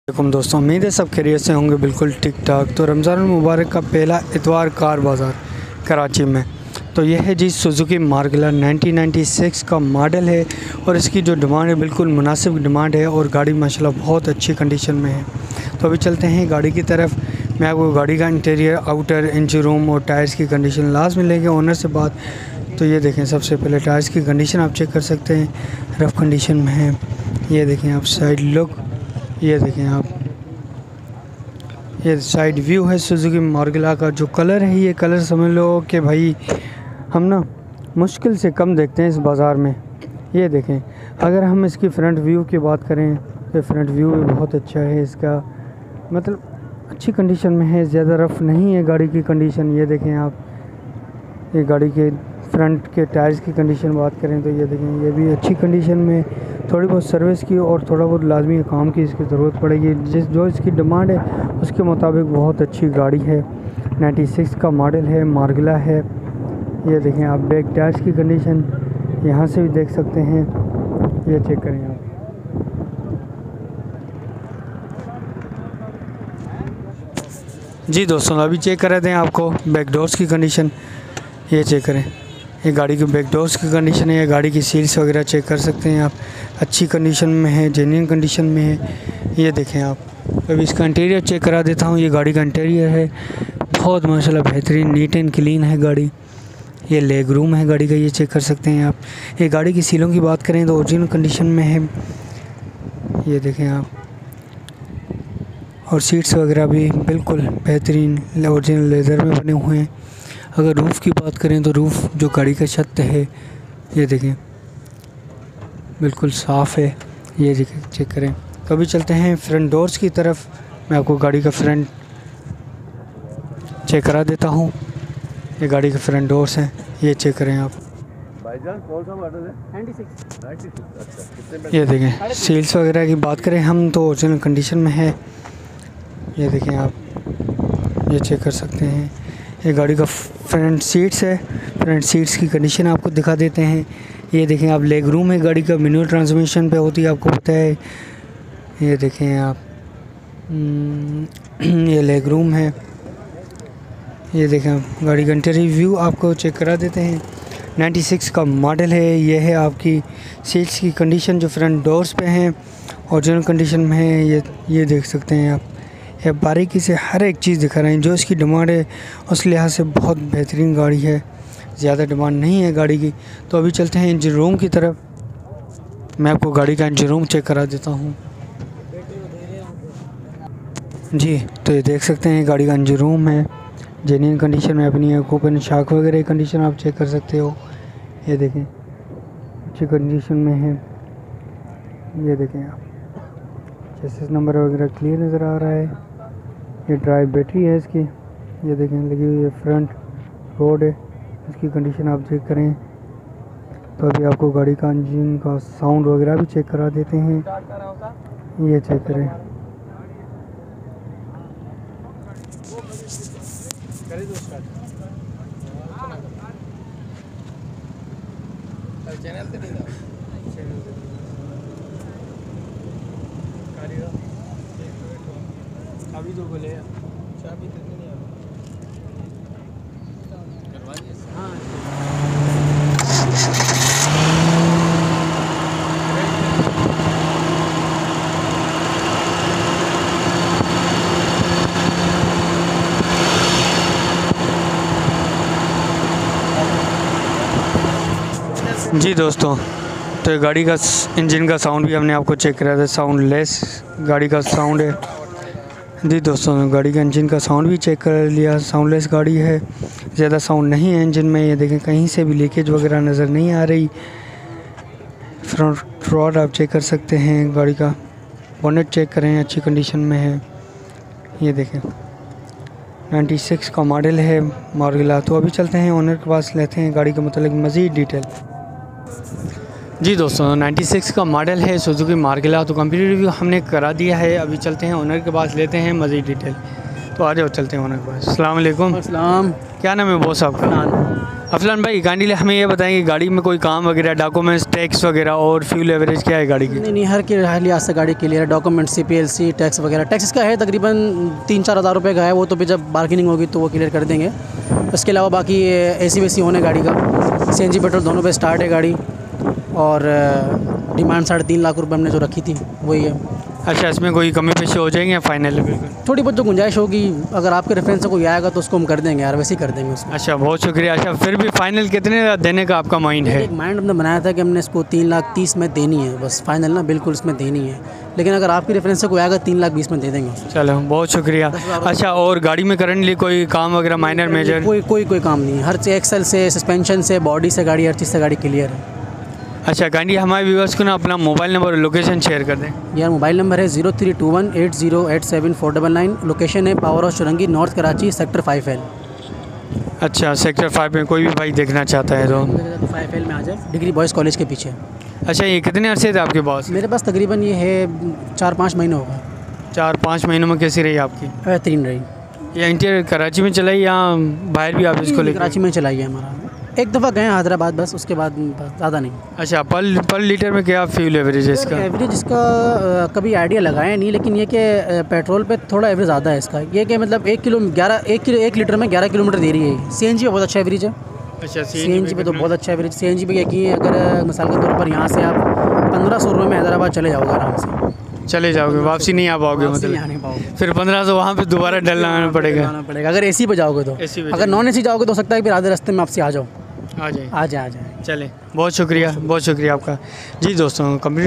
वालेकुम दोस्तों, उम्मीद है सब खैरियत से होंगे, बिल्कुल ठीक ठाक। तो रमज़ान मुबारक का पहला इतवार कार बाज़ार कराची में। तो यह है जी सुजुकी मार्गिला 1996 का मॉडल है और इसकी जो डिमांड है बिल्कुल मुनासिब डिमांड है और गाड़ी माशाल्लाह बहुत अच्छी कंडीशन में है। तो अभी चलते हैं गाड़ी की तरफ। मैं आपको गाड़ी का इंटीरियर, आउटर, इंजन रूम और टायर्स की कंडीशन लास्ट में लेंगे ओनर से बात। तो ये देखें, सबसे पहले टायर्स की कंडीशन आप चेक कर सकते हैं, रफ़ कंडीशन में है। ये देखें आप साइड लुक, ये देखें आप, ये साइड व्यू है सुजुकी मार्गिला का। जो कलर है, ये कलर समझ लो कि भाई हम ना मुश्किल से कम देखते हैं इस बाज़ार में। ये देखें, अगर हम इसकी फ्रंट व्यू की बात करें तो फ्रंट व्यू भी बहुत अच्छा है इसका, मतलब अच्छी कंडीशन में है, ज़्यादा रफ़ नहीं है गाड़ी की कंडीशन। ये देखें आप, ये गाड़ी के फ्रंट के टायर्स की कंडीशन बात करें तो ये देखें, ये भी अच्छी कंडीशन में। थोड़ी बहुत सर्विस की और थोड़ा बहुत लाजमी काम की इसकी ज़रूरत पड़ेगी। जो इसकी डिमांड है उसके मुताबिक बहुत अच्छी गाड़ी है। 96 का मॉडल है, मार्गिला है। ये देखें आप, बैक टायर्स की कंडीशन यहाँ से भी देख सकते हैं, ये चेक करें आप। जी दोस्तों, अभी चेक कर रहे थे आपको बैक डोर्स की कंडीशन, ये चेक करें। ये गाड़ी के बैक डोर्स की कंडीशन है, ये गाड़ी की सील्स वगैरह चेक कर सकते हैं आप, अच्छी कंडीशन में है, जेन्युइन कंडीशन में है। ये देखें आप, अभी इसका इंटीरियर चेक करा देता हूँ। ये गाड़ी का इंटीरियर है, बहुत माशाल्लाह बेहतरीन, नीट एंड क्लीन है गाड़ी। ये लेग रूम है गाड़ी का, ये चेक कर सकते हैं आप। ये गाड़ी की सीलों की बात करें तो ओरिजिनल कंडीशन में है, ये देखें आप। और सीट्स वगैरह भी बिल्कुल बेहतरीन ओरिजिनल लेदर में बने हुए हैं। अगर रूफ़ की बात करें तो रूफ़ जो गाड़ी का छत है, ये देखें बिल्कुल साफ़ है, ये देखें, चेक करें। तो अभी चलते हैं फ्रंट डोर्स की तरफ। मैं आपको गाड़ी का फ्रंट चेक करा देता हूँ। ये गाड़ी के फ्रंट डोर्स हैं, ये चेक करें आप। भाईजान कौन सा मॉडल है? 96। अच्छा, कितने ये देखें, सील्स वगैरह की बात करें हम तो ओरिजिनल कंडीशन में है, ये देखें आप, ये चेक कर सकते हैं। ये गाड़ी का फ्रंट सीट्स है, फ्रंट सीट्स की कंडीशन आपको दिखा देते हैं। ये देखें आप, लेग रूम है गाड़ी का, मैनुअल ट्रांसमिशन पे होती है, आपको पता है। ये देखें आप, ये लेग रूम है। ये देखें आप, गाड़ी का इंटीरियर व्यू आपको चेक करा देते हैं। 96 का मॉडल है, ये है आपकी सीट्स की कंडीशन जो फ्रंट डोर्स पे हैं, ओरिजिनल कंडीशन में है। ये देख सकते हैं आप, ये बारीकी से हर एक चीज़ दिखा रहे हैं। जो इसकी डिमांड है उस लिहाज से बहुत बेहतरीन गाड़ी है, ज़्यादा डिमांड नहीं है गाड़ी की। तो अभी चलते हैं इंजन रूम की तरफ। मैं आपको गाड़ी का इंजन रूम चेक करा देता हूँ। जी, तो ये देख सकते हैं गाड़ी का इंजन रूम है, जेन्युइन कंडीशन में अपनी है। कूपन शाक वगैरह कंडीशन आप चेक कर सकते हो, ये देखें अच्छी कंडीशन में है। ये देखें आप, चेसिस नंबर वगैरह क्लियर नज़र आ रहा है। ये ड्राइव बैटरी है इसकी, ये देखें लगी हुई है। फ्रंट रोड है, इसकी कंडीशन आप चेक करें। तो अभी आपको गाड़ी का इंजन का साउंड वगैरह भी चेक करा देते हैं, ये चेक करें। अभी तो बोले चाबी तो नहीं हाँ। जी दोस्तों, तो ये गाड़ी का इंजन का साउंड भी हमने आपको चेक कराया था, साउंड लेस गाड़ी का साउंड है। जी दोस्तों, गाड़ी का इंजन का साउंड भी चेक कर लिया, साउंडलेस गाड़ी है, ज़्यादा साउंड नहीं है इंजन में। ये देखें, कहीं से भी लीकेज वगैरह नज़र नहीं आ रही। फ्रंट रॉड आप चेक कर सकते हैं, गाड़ी का बोनेट चेक करें, अच्छी कंडीशन में है। ये देखें, 96 का मॉडल है मार्गिला। तो अभी चलते हैं ओनर के पास, लेते हैं गाड़ी के मतलब मज़ीद डिटेल। जी दोस्तों, 96 का मॉडल है सुजुकी मार्गिला। तो कंप्लीट रिव्यू हमने करा दिया है, अभी चलते हैं ओनर के पास, लेते हैं मज़ीद डिटेल। तो आ जाओ, चलते हैं ओनर के पास। अस्सलाम वालेकुम। अस्सलाम। क्या नाम है बॉस आपका? अफलान भाई, काइंडली हमें ये बताएं कि गाड़ी में कोई काम वगैरह, डॉक्यूमेंट्स, टैक्स वगैरह और फ्यूल एवरेज क्या है गाड़ी की? नहीं, हर लिहाज से गाड़ी क्लियर है। डॉक्यूमेंट CPLC टैक्स वगैरह, टैक्स का है तकरीबन 3-4 हज़ार रुपये का है। वो तो भी जब बार्गेनिंग होगी तो वो क्लियर कर देंगे। उसके अलावा बाकी AC वेसी होने गाड़ी का, CNG पेट्रोल दोनों पे स्टार्ट है गाड़ी। और डिमांड 3.5 लाख रुपये हमने जो रखी थी वही है। अच्छा, इसमें कोई कमी पेशी हो जाएगी या फाइनल है बिल्कुल? थोड़ी बहुत जो गुंजाइश होगी, अगर आपके रेफरेंस से कोई आएगा तो उसको हम कर देंगे यार, वैसे ही कर देंगे उसको। अच्छा, बहुत शुक्रिया। अच्छा, फिर भी फाइनल कितने देने का आपका माइंड है? एक माइंड हमने बनाया था कि हमने इसको 3,30,000 में देनी है, बस फाइनल ना, बिल्कुल इसमें देनी है। लेकिन अगर आपकी रेफरेंस से कोई आएगा 3,20,000 में दे देंगे उसको। चलो, बहुत शुक्रिया। अच्छा, और गाड़ी में करंटली कोई काम वगैरह माइनर मेजर? कोई काम नहीं है। हर चीज़ एक्सल से, सस्पेंशन से, बॉडी से गाड़ी, हर चीज़ से गाड़ी क्लियर है। अच्छा, काइंडली हमारे व्यूअर्स को ना अपना मोबाइल नंबर और लोकेशन शेयर कर दें। यार मोबाइल नंबर है 0321808749। लोकेशन है power house Chowrangi, north Karachi, sector 5L। अच्छा, सेक्टर 5 में कोई भी भाई देखना चाहता है तो 5L में आ जाए, डिग्री बॉयज़ कॉलेज के पीछे। अच्छा, ये कितने अरसे थे आपके पास? मेरे पास तकरीबन ये है 4-5 महीने हो गए। 4-5 महीनों में कैसी रही आपकी? बेहतरीन रही। या इंटीरियर कराची में चलाई या बाहर भी आप इसको लेकर? कराची में चलाई है हमारा। एक दफ़ा गए हैदराबाद, बस उसके बाद ज़्यादा नहीं। अच्छा, पर लीटर में क्या फ्यूल एवरेज है इसका? एवरेज इसका कभी आइडिया लगाया नहीं, लेकिन ये कि पेट्रोल पे थोड़ा एवरेज ज़्यादा है इसका। ये कि मतलब 1 लीटर में 11 किलोमीटर दे रही है। CNG पे बहुत अच्छा एवरेज है। अच्छा, CNG पे तो बहुत अच्छा एवरेज। CNG पे यकीन, अगर मिसाल के तौर पर यहाँ से आप 1500 रुपये में हैदराबाद चले जाओगे आराम से। चले जाओगे, वापसी नहीं आ पाओगे? मतलब नहीं पाओगे, फिर 1500 वहाँ पे दोबारा डल लगाना पड़ेगा। अगर AC पे जाओगे तो। अगर नॉन AC जाओगे तो हो सकता है फिर आधे रास्ते में आपसे आ जाए। चलें, बहुत शुक्रिया आपका। जी दोस्तों, कंप्लीट